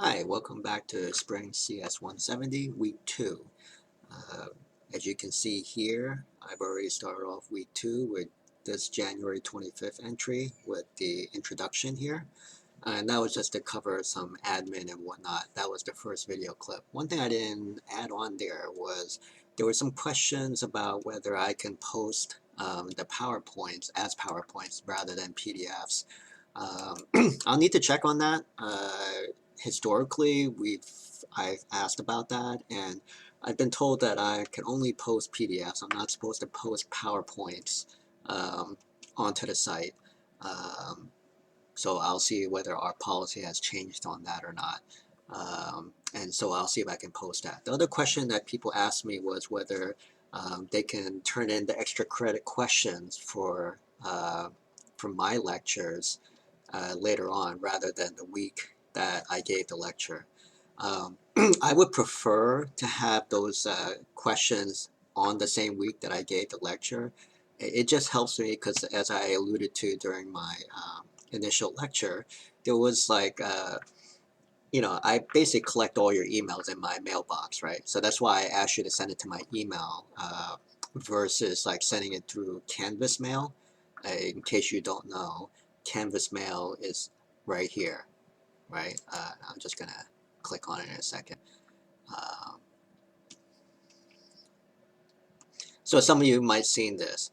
Hi, welcome back to Spring CS170, Week 2. Uh, as you can see here, I've already started off Week 2 with this January 25th entry with the introduction here. And that was just to cover some admin and whatnot. That was the first video clip. One thing I didn't add on there were some questions about whether I can post the PowerPoints as PowerPoints rather than PDFs. I'll need to check on that. Historically, I've asked about that, and I've been told that I can only post PDFs. I'm not supposed to post PowerPoints onto the site. So I'll see whether our policy has changed on that or not. And so I'll see if I can post that. The other question that people asked me was whether they can turn in the extra credit questions for my lectures later on rather than the week that I gave the lecture. I would prefer to have those questions on the same week that I gave the lecture. It just helps me because, as I alluded to during my initial lecture, there was like, I basically collect all your emails in my mailbox, right? So that's why I asked you to send it to my email versus like sending it through Canvas Mail. In case you don't know, Canvas Mail is right here, right? I'm just gonna click on it in a second. So some of you might have seen this.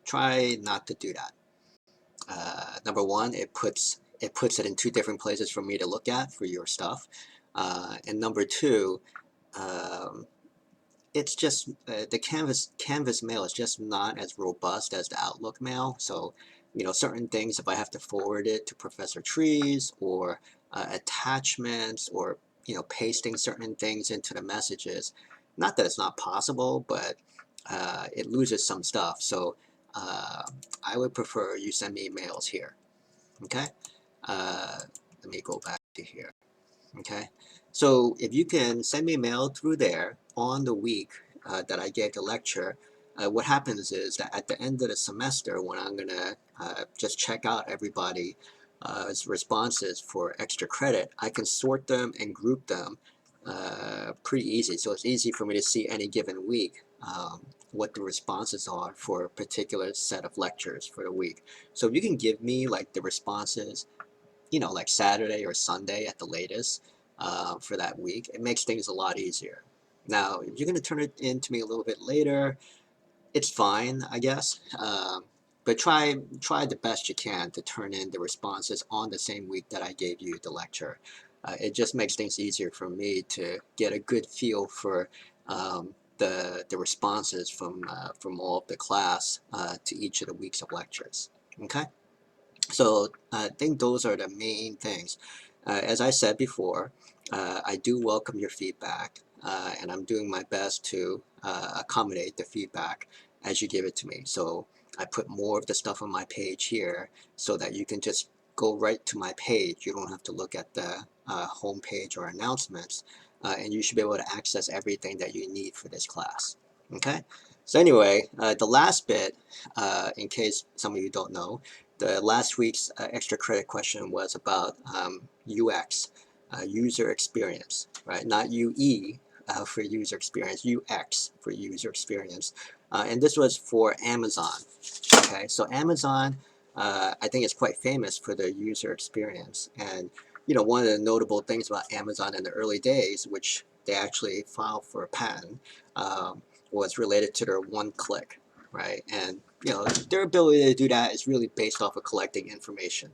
Try not to do that. Number one, it puts it in two different places for me to look at for your stuff. And number two, it's just the Canvas mail is just not as robust as the Outlook mail. So, certain things, if I have to forward it to Professor Trees or attachments or pasting certain things into the messages, not that it's not possible, but it loses some stuff. So I would prefer you send me emails here. Okay. Let me go back to here. Okay, so if you can send me a mail through there on the week that I gave the lecture, what happens is that at the end of the semester, when I'm gonna just check out everybody's responses for extra credit, I can sort them and group them pretty easy. So it's easy for me to see any given week what the responses are for a particular set of lectures for the week. So if you can give me like the responses, like Saturday or Sunday at the latest for that week, it makes things a lot easier. Now, if you're going to turn it in to me a little bit later, it's fine, I guess. But try the best you can to turn in the responses on the same week that I gave you the lecture. It just makes things easier for me to get a good feel for the responses from all of the class to each of the weeks of lectures. Okay. So I think those are the main things. As I said before, I do welcome your feedback, and I'm doing my best to accommodate the feedback as you give it to me. So I put more of the stuff on my page here so that you can just go right to my page. You don't have to look at the home page or announcements, and you should be able to access everything that you need for this class. Okay? So anyway, the last bit, in case some of you don't know, the last week's extra credit question was about UX, user experience, right? Not UE for user experience, UX for user experience. And this was for Amazon, okay? So Amazon, I think is quite famous for their user experience. And, one of the notable things about Amazon in the early days, which they actually filed for a patent, was related to their one-click, right? And their ability to do that is really based off of collecting information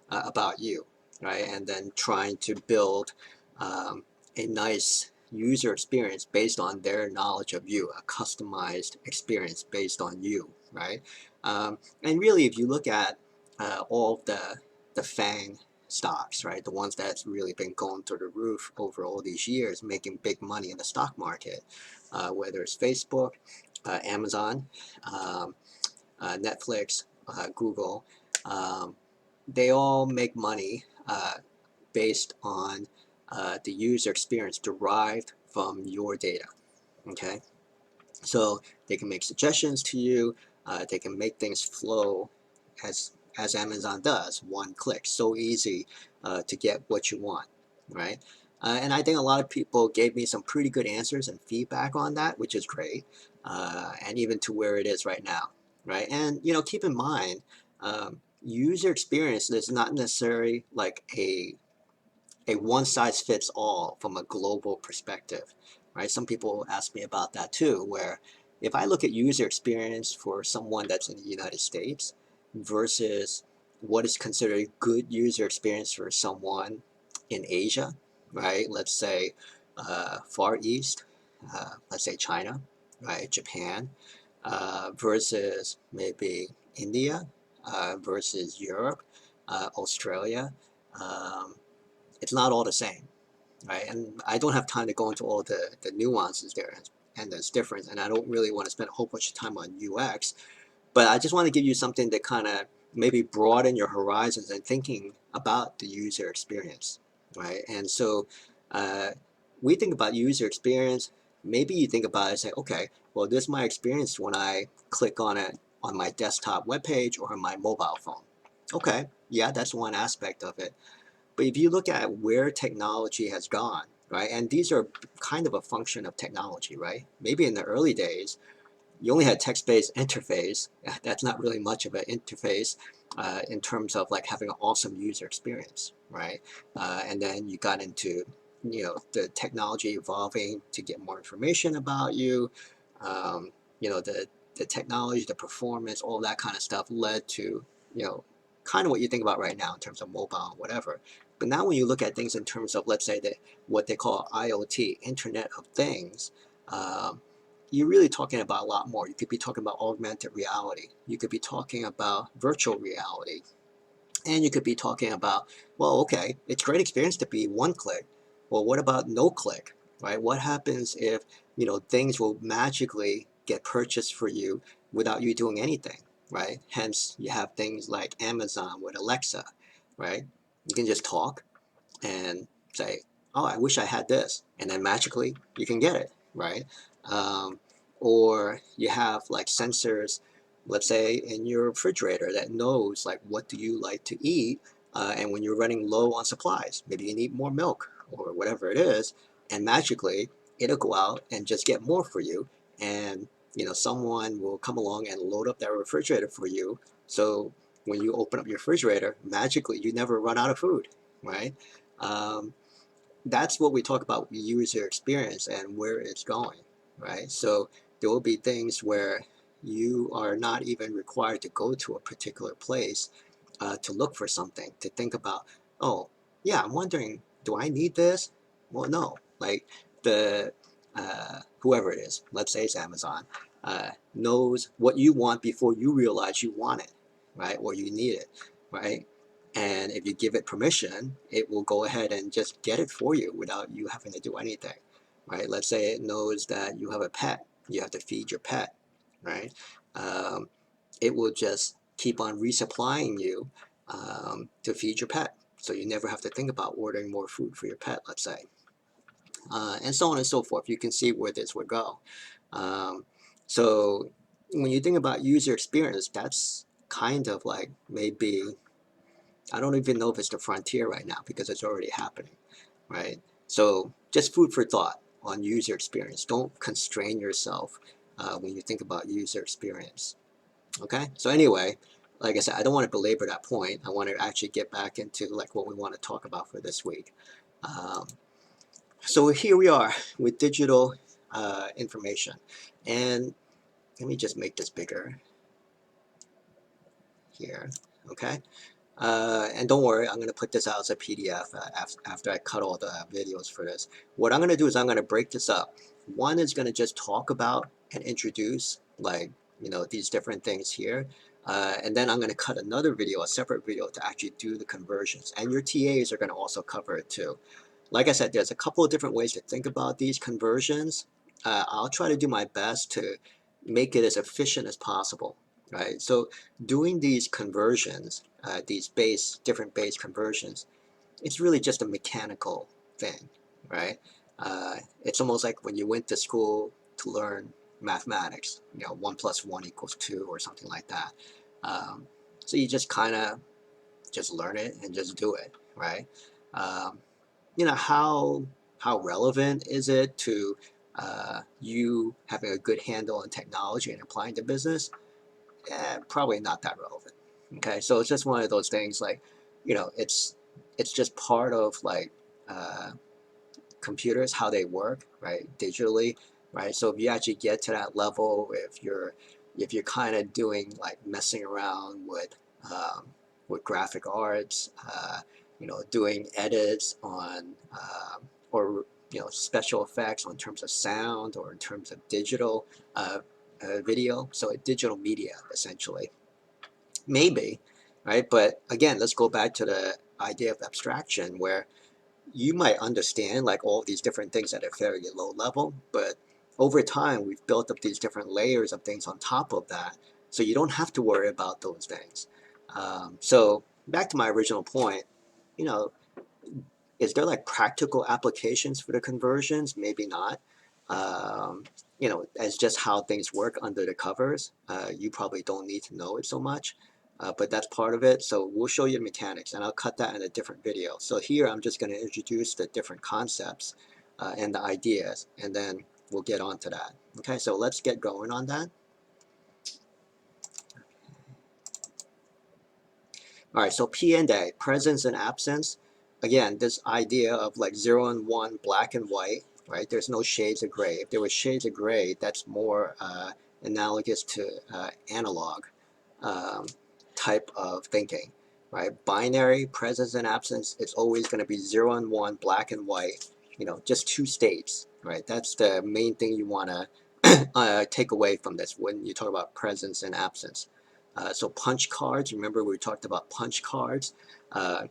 about you, right? And then trying to build a nice user experience based on their knowledge of you, a customized experience based on you, right? And really, if you look at all of the FANG stocks, right, the ones that's really been going through the roof over all these years, making big money in the stock market, whether it's Facebook, Amazon, Netflix, Google, they all make money based on the user experience derived from your data. Okay, so they can make suggestions to you. They can make things flow as Amazon does, one click, so easy to get what you want. right? And I think a lot of people gave me some pretty good answers and feedback on that, which is great, and even to where it is right now, right? And keep in mind, user experience is not necessarily like a one size fits all from a global perspective, right? Some people ask me about that too, where if I look at user experience for someone that's in the United States versus what is considered good user experience for someone in Asia, right? Let's say Far East, let's say China, right? Japan, versus maybe India, versus Europe, Australia. Um, it's not all the same, right? And I don't have time to go into all the nuances there and there's difference. And I don't really want to spend a whole bunch of time on UX, but I just want to give you something to kind of maybe broaden your horizons and thinking about the user experience, right? And so uh, we think about user experience. Maybe you think about it and say, okay, well, this is my experience when I click on it on my desktop web page or on my mobile phone. Okay, yeah, that's one aspect of it. But if you look at where technology has gone, right, and these are kind of a function of technology, right? Maybe in the early days, you only had text-based interface. That's not really much of an interface in terms of like having an awesome user experience, right? And then you got into, the technology evolving to get more information about you. Um, the technology, the performance, all that kind of stuff led to, you know, kind of what you think about right now in terms of mobile, whatever. But now when you look at things in terms of, let's say, what they call IoT, Internet of Things, you're really talking about a lot more. You could be talking about augmented reality. You could be talking about virtual reality. And you could be talking about, well, okay, it's a great experience to be one click. Well, what about no click, right? What happens if, things will magically get purchased for you without you doing anything, right? Hence, you have things like Amazon with Alexa, right? You can just talk and say, "Oh, I wish I had this," and then magically you can get it, right? Um, or you have like sensors, let's say in your refrigerator that knows like what do you like to eat, and when you're running low on supplies, maybe you need more milk or whatever it is, and magically it'll go out and just get more for you, and someone will come along and load up that refrigerator for you. So when you open up your refrigerator, magically you never run out of food, right? Um, that's what we talk about user experience and where it's going, right? So there will be things where you are not even required to go to a particular place to look for something, to think about, oh, yeah, I'm wondering, do I need this? Well, no. Like the whoever it is, let's say it's Amazon, knows what you want before you realize you want it, right? Or you need it, right? And if you give it permission, it will go ahead and just get it for you without you having to do anything, right? Let's say it knows that you have a pet, you have to feed your pet, right? Um, it will just keep on resupplying you to feed your pet. So you never have to think about ordering more food for your pet, let's say. And so on and so forth. You can see where this would go. Um, so when you think about user experience, that's kind of like maybe, I don't even know if it's the frontier right now because it's already happening, right? So just food for thought on user experience. Don't constrain yourself when you think about user experience. Okay, so anyway, like I said, I don't want to belabor that point. I want to actually get back into like what we want to talk about for this week. Um, so here we are with digital information, and let me just make this bigger here. Okay, and don't worry, I'm going to put this out as a PDF after I cut all the videos for this. What I'm going to do is I'm going to break this up. One is going to just talk about and introduce like, these different things here. And then I'm going to cut another video, a separate video to actually do the conversions. And your TAs are going to also cover it too. Like I said, there's a couple of different ways to think about these conversions. I'll try to do my best to make it as efficient as possible, right? So doing these conversions, these different base conversions, it's really just a mechanical thing, right? It's almost like when you went to school to learn mathematics, 1 + 1 = 2 or something like that. So you just kind of just learn it and just do it, right? Um, how relevant is it to you having a good handle on technology and applying to business? Probably not that relevant. Okay, so it's just one of those things like, it's just part of like computers, how they work, right, digitally, right? So if you actually get to that level, if you're kind of doing like messing around with graphic arts, doing edits on or special effects on terms of sound or in terms of digital video, so digital media essentially, maybe, right? But again, let's go back to the idea of abstraction where you might understand like all these different things at a very low level, but over time we've built up these different layers of things on top of that, so you don't have to worry about those things. So back to my original point, you know, is there like practical applications for the conversions? Maybe not. Um, as just how things work under the covers, you probably don't need to know it so much, but that's part of it. So we'll show you the mechanics, and I'll cut that in a different video. So here I'm just going to introduce the different concepts and the ideas, and then we'll get on to that. Okay, so let's get going on that. All right, so P and A, presence and absence. Again, this idea of like 0 and 1, black and white, right? There's no shades of gray. If there was shades of gray, that's more analogous to analog um, type of thinking, right? Binary, presence and absence, it's always going to be 0 and 1, black and white, just two states, right? That's the main thing you want to take away from this when you talk about presence and absence. So punch cards, remember we talked about punch cards. Uh,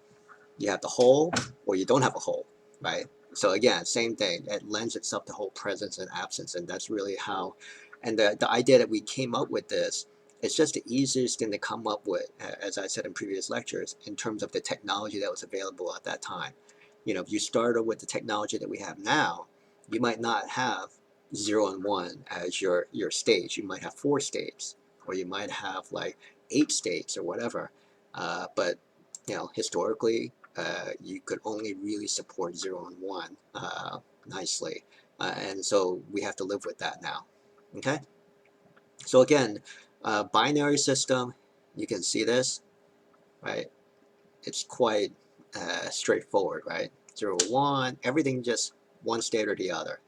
you have the whole or you don't have a whole, right? So again, same thing. It lends itself to whole presence and absence, and that's really how. And the idea that we came up with this, it's just the easiest thing to come up with, as I said in previous lectures, in terms of the technology that was available at that time. If you started with the technology that we have now, you might not have 0 and 1 as your states. You might have 4 states, or you might have like 8 states or whatever. But historically, you could only really support 0 and 1 nicely. And so we have to live with that now. Okay? So again, binary system, you can see this, right? It's quite straightforward, right? 0, 1, everything just one state or the other.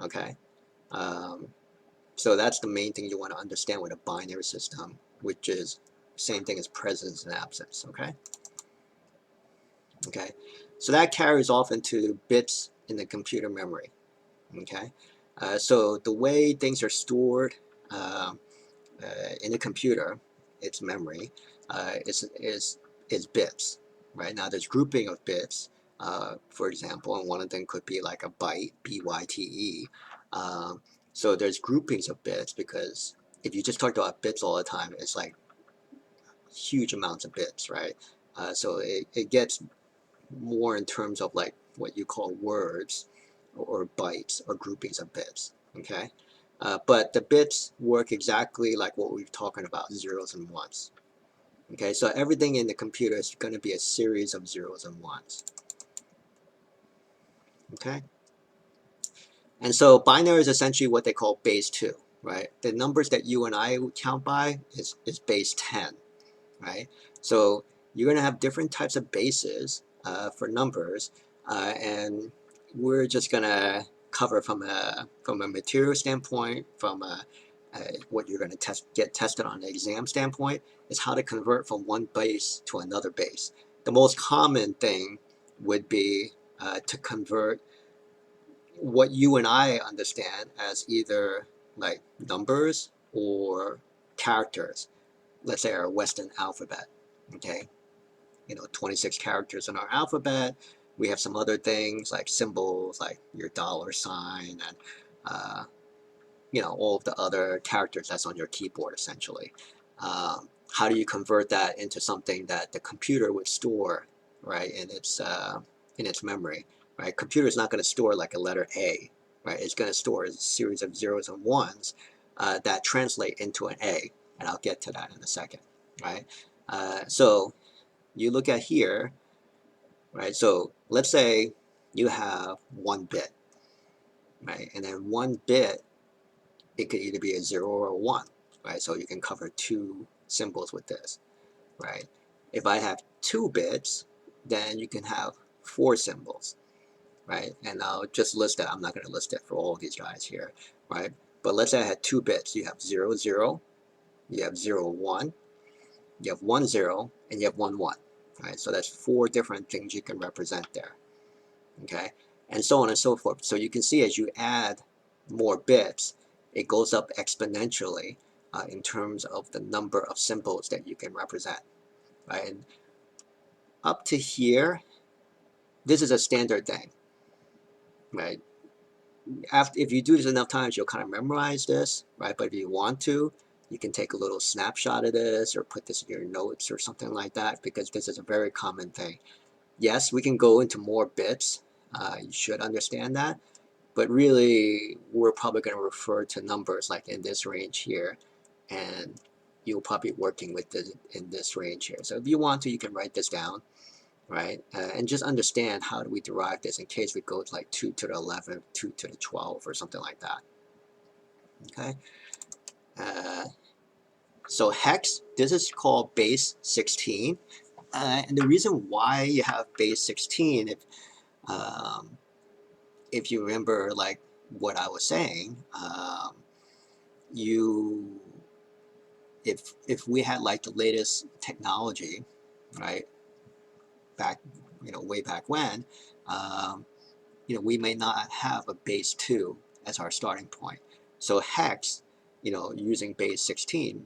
Okay? Um, so that's the main thing you want to understand with a binary system, which is same thing as presence and absence. Okay? Okay, so that carries off into bits in the computer memory. Okay, so the way things are stored uh, in the computer, its memory, is bits. Right now, there's grouping of bits. For example, and one of them could be like a byte, B-Y-T-E. So there's groupings of bits because if you just talk about bits all the time, it's like huge amounts of bits, right? So it gets more in terms of like what you call words or bytes or groupings of bits. Okay, but the bits work exactly like what we've talking about, zeros and ones. Okay, so everything in the computer is going to be a series of zeros and ones. Okay, and so binary is essentially what they call base 2, right? The numbers that you and I would count by is base 10, right? So you're going to have different types of bases for numbers, and we're just going to cover from a material standpoint, from what you're going to get tested on an exam standpoint, is how to convert from one base to another base. The most common thing would be to convert what you and I understand as either like numbers or characters, let's say our Western alphabet. Okay, 26 characters in our alphabet. We have some other things like symbols, like your $sign, and all of the other characters that's on your keyboard essentially. How do you convert that into something that the computer would store, right, in its memory, right? Computer is not going to store like a letter A, right? It's going to store a series of zeros and ones that translate into an A, and I'll get to that in a second, right? So you look at here, right? So let's say you have 1 bit, right? And then 1 bit, it could either be a 0 or a 1, right? So you can cover 2 symbols with this, right? If I have 2 bits, then you can have 4 symbols, right? And I'll just list that. I'm not going to list it for all these guys here, right? But let's say I had 2 bits. You have 0, 0, you have 0, 1, you have 1, 0, and you have 1, 1, right? So that's 4 different things you can represent there, okay? And so on and so forth. So you can see as you add more bits, it goes up exponentially in terms of the number of symbols that you can represent, right? And up to here, this is a standard thing, right? If you do this enough times, you'll kind of memorize this, right? But if you want to, you can take a little snapshot of this or put this in your notes or something like that, because this is a very common thing. Yes, we can go into more bits. You should understand that. But really, we're probably going to refer to numbers like in this range here, and you'll probably be working with this in this range here. So if you want to, you can write this down, right? And just understand how do we derive this in case we go to like 2 to the 11, 2 to the 12, or something like that. Okay. So hex, this is called base 16. And the reason why you have base 16, if you remember like what I was saying, if we had like the latest technology, right, back, way back when, we may not have a base 2 as our starting point. So hex, using base 16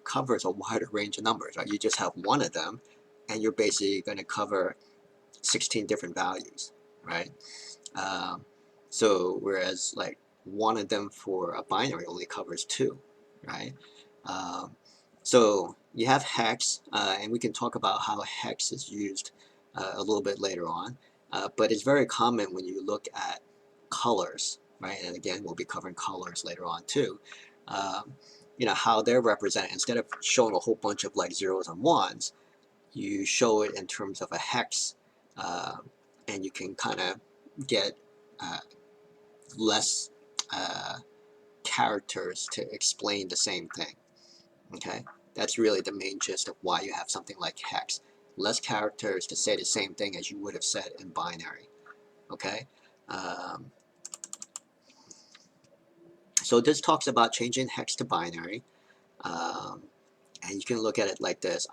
covers a wider range of numbers, right? You just have one of them, and you're basically going to cover 16 different values, right? So whereas like one of them for a binary only covers 2, right? So you have hex, and we can talk about how hex is used a little bit later on, but it's very common when you look at colors, right? And again, we'll be covering colors later on too. How they're represented. Instead of showing a whole bunch of like zeros and ones, you show it in terms of a hex, and you can kind of get less characters to explain the same thing. Okay, that's really the main gist of why you have something like hex. Less characters to say the same thing as you would have said in binary. Okay, so this talks about changing hex to binary, and you can look at it like this.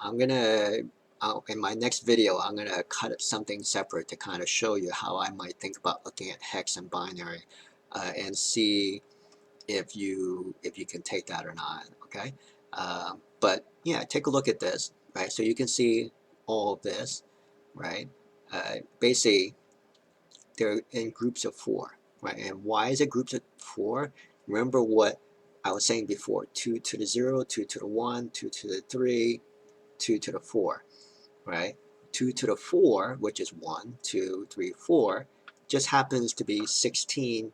In my next video, I'm gonna cut up something separate to kind of show you how I might think about looking at hex and binary, and see if you can take that or not. Okay, but yeah, take a look at this, right? So you can see all of this, right? Basically, they're in groups of 4, right? And why is it groups of 4? Remember what I was saying before: 2 to the 0, 2 to the 1, 2 to the 3, 2 to the 4, right? 2 to the 4, which is 1, 2, 3, 4, just happens to be 16,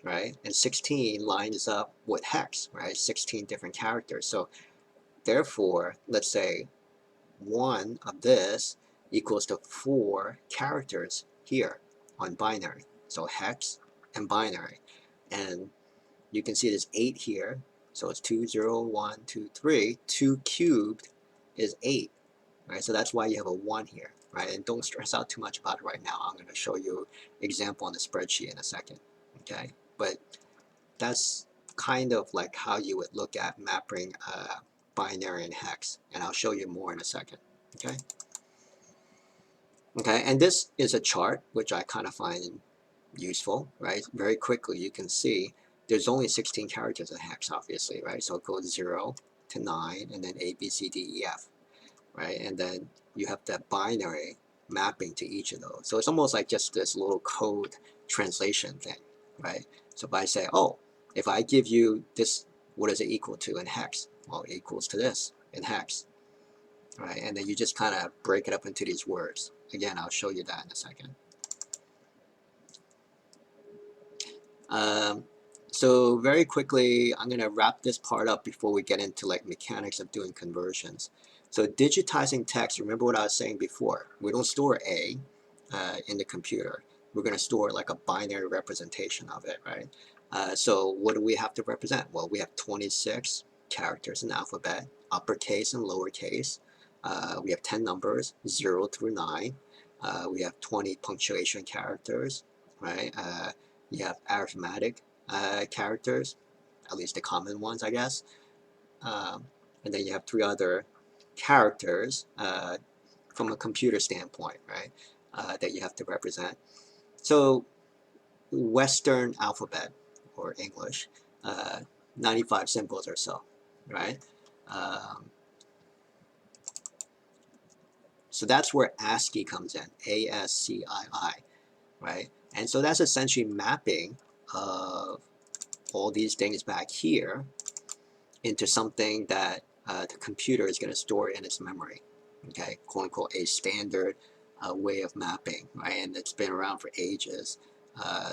right? And 16 lines up with hex, right? 16 different characters. So therefore, let's say 1 of this equals to 4 characters here on binary. So hex and binary. And you can see there's 8 here. So it's 2, 0, 1, 2, 3. 2 cubed is 8, right? So that's why you have a 1 here, right? And don't stress out too much about it right now. I'm going to show you an example on the spreadsheet in a second, okay? But that's kind of like how you would look at mapping binary and hex, and I'll show you more in a second. Okay. Okay, and this is a chart which I kind of find useful, right? Very quickly you can see there's only 16 characters in hex, obviously, right? So it goes 0 to 9, and then A, B, C, D, E, F, right? And then you have that binary mapping to each of those. So it's almost like just this little code translation thing, right? So if I say, oh, if I give you this, what does it equal to in hex? Well, it equals to this in hex, right? And then you just kind of break it up into these words. Again, I'll show you that in a second. So very quickly, I'm going to wrap this part up before we get into like mechanics of doing conversions. So digitizing text, remember what I was saying before. We don't store A. in the computer. We're going to store like a binary representation of it, right? So what do we have to represent? Well, we have 26 characters in the alphabet, uppercase and lowercase. We have 10 numbers, 0 through 9. We have 20 punctuation characters, right? You have arithmetic characters, at least the common ones, I guess. And then you have 3 other characters from a computer standpoint, right? That you have to represent. So Western alphabet or English, 95 symbols or so, right? So that's where ASCII comes in, ASCII, right? And so that's essentially mapping of all these things back here into something that the computer is going to store in its memory, okay? Quote unquote, a standard way of mapping, right? And it's been around for ages.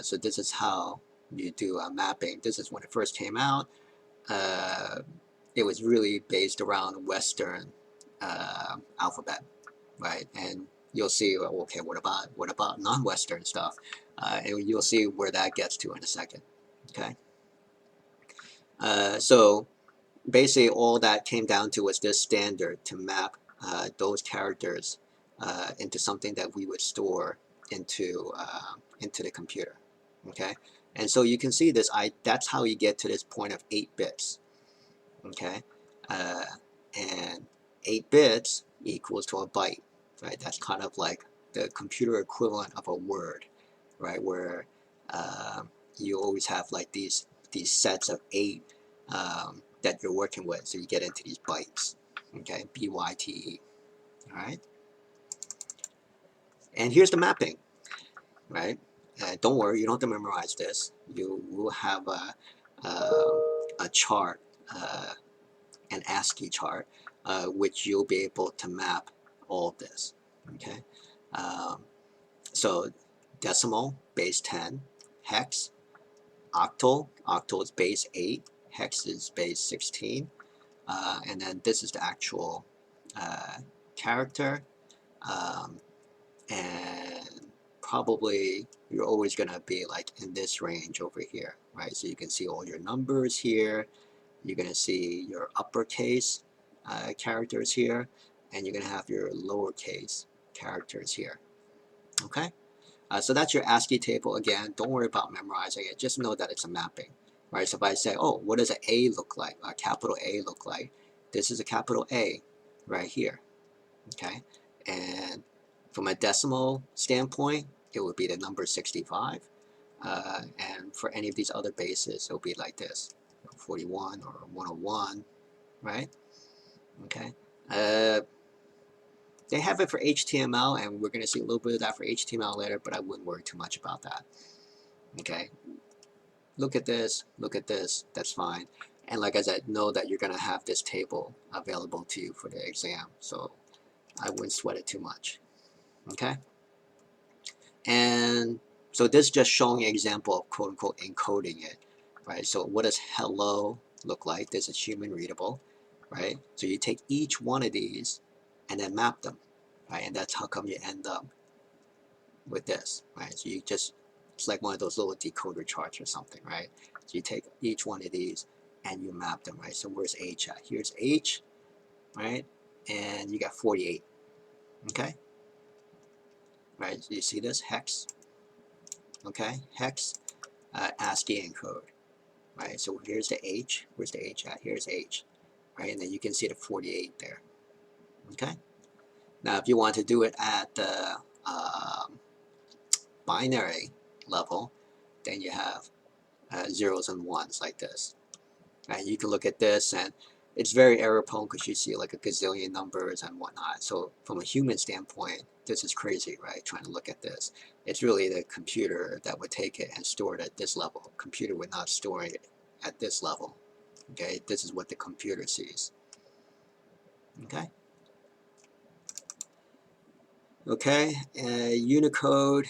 So this is how you do mapping. This is when it first came out. It was really based around Western alphabet, right? And you'll see, okay, what about non-Western stuff? And you'll see where that gets to in a second, okay? So basically all that came down to was this standard to map those characters into something that we would store into the computer, okay? And so you can see this, that's how you get to this point of 8 bits, okay? And 8 bits equals to a byte, right? That's kind of like the computer equivalent of a word, right? Where you always have like these sets of 8 that you're working with, so you get into these bytes, okay? B-Y-T-E, all right? And here's the mapping, right? Don't worry, you don't have to memorize this. You will have a chart, an ASCII chart, which you'll be able to map all of this, okay? So decimal, base 10, hex, octal is base 8, hex is base 16, and then this is the actual character, and probably you're always going to be like in this range over here, right? So you can see all your numbers here, you're going to see your uppercase characters here, and you're going to have your lowercase characters here, okay? So that's your ASCII table. Again, don't worry about memorizing it, just know that it's a mapping, right? So if I say, oh, what does an A look like, a capital A look like? This is a capital A right here, okay? And from a decimal standpoint, it would be the number 65. And for any of these other bases, it'll be like this, 41 or 101, right? Okay. They have it for HTML, and we're going to see a little bit of that for HTML later, but I wouldn't worry too much about that. Okay. Look at this, that's fine. And like I said, know that you're going to have this table available to you for the exam, so I wouldn't sweat it too much. Okay. And so this is just showing an example of quote unquote encoding it, right? So what does hello look like? This is human readable, right? So you take each one of these and then map them, right? And that's how come you end up with this, right? So you just, it's like one of those little decoder charts or something, right? So you take each one of these and you map them, right? So where's H at? Here's H, right? And you got 48, okay? Right, so you see this, hex, okay? Hex, ASCII encode, right? So here's the H, where's the H at? Here's H, right? And then you can see the 48 there, okay? Now if you want to do it at the binary level, then you have zeros and ones like this, right? You can look at this and it's very error prone because you see like a gazillion numbers and whatnot. So from a human standpoint, this is crazy, right? Trying to look at this. It's really the computer that would take it and store it at this level. Computer would not store it at this level, okay? This is what the computer sees, okay? Okay, Unicode,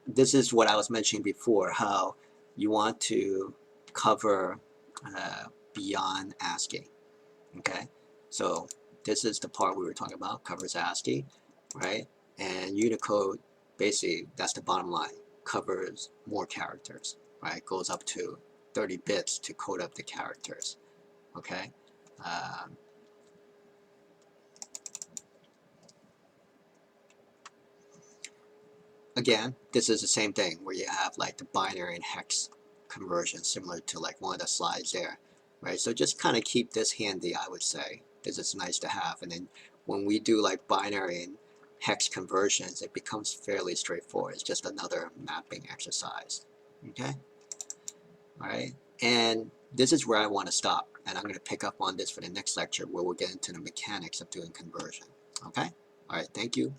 this is what I was mentioning before, how you want to cover beyond ASCII, okay? So this is the part we were talking about, covers ASCII, right? And Unicode basically that's the bottom line, covers more characters, right? Goes up to 30 bits to code up the characters, okay? Again, this is the same thing where you have like the binary and hex conversion, similar to like one of the slides there, right? So just kind of keep this handy, I would say, because it's nice to have. And then when we do like binary and hex conversions, it becomes fairly straightforward. It's just another mapping exercise, okay? All right, and this is where I want to stop, and I'm going to pick up on this for the next lecture where we'll get into the mechanics of doing conversion, okay? All right, thank you.